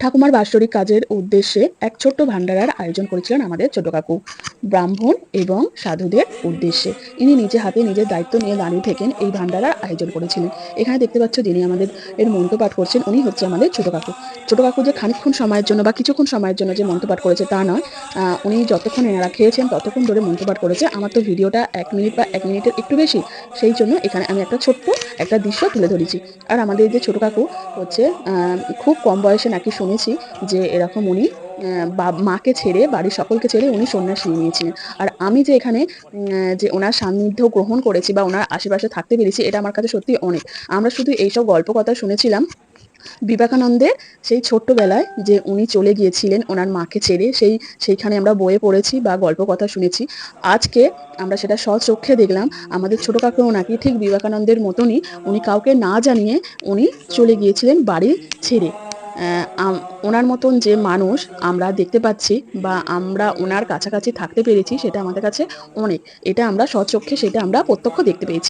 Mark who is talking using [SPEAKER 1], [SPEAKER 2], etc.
[SPEAKER 1] ঠাকুমার বাৎসরিক কাজের উদ্দেশ্যে এক ছোট্ট ভান্ডারার আয়োজন করেছিলেন আমাদের ছোট কাকু, ব্রাহ্মণ এবং সাধুদের উদ্দেশ্যে। ইনি নিজে হাতে নিজের দায়িত্ব নিয়ে দাঁড়িয়ে থেকেন এই ভান্ডারার আয়োজন করেছিলেন। এখানে দেখতে পাচ্ছ যিনি আমাদের মন্ত্রপাঠ করছেন উনি হচ্ছে আমাদের ছোট কাকু। ছোট কাকু যে খানিকক্ষণ সময়ের জন্য বা কিছুক্ষণ সময়ের জন্য যে মন্ত্রপাঠ করেছে তা নয়, উনি যতক্ষণ এনারা খেয়েছেন ততক্ষণ ধরে মন্ত্রপাঠ করেছে। আমার তো ভিডিওটা 1 মিনিট বা 1 মিনিটের একটু বেশি, সেই জন্য এখানে আমি একটা ছোট্ট একটা দৃশ্য তুলে ধরেছি। আর আমাদের যে ছোট কাকু হচ্ছে খুব কম বয়সে নাকি শুনেছি যে এরকম উনি মাকে ছেড়ে, বাড়ির সকলকে ছেড়ে উনি সন্ন্যাস নিয়ে নিয়েছিলেন। আর আমি যে এখানে যে ওনার সান্নিধ্য গ্রহণ করেছি বা ওনার আশেপাশে থাকতে পেরেছি, এটা আমার কাছে সত্যিই অনেক। আমরা শুধু এইসব গল্প কথা শুনেছিলাম বিবেকানন্দের সেই ছোট্টবেলায় যে উনি চলে গিয়েছিলেন ওনার মাকে ছেড়ে, সেইখানে আমরা বইয়ে পড়েছি বা গল্প কথা শুনেছি। আজকে আমরা সেটা স্বচক্ষে দেখলাম। আমাদের ছোট কাকুও নাকি ঠিক বিবেকানন্দের মতনই উনি কাউকে না জানিয়ে উনি চলে গিয়েছিলেন বাড়ি ছেড়ে। ওনার মতন যে মানুষ আমরা দেখতে পাচ্ছি বা আমরা ওনার কাছাকাছি থাকতে পেরেছি, সেটা আমাদের কাছে অনেক। এটা আমরা স্বচক্ষে সেটা আমরা প্রত্যক্ষ দেখতে পেয়েছি।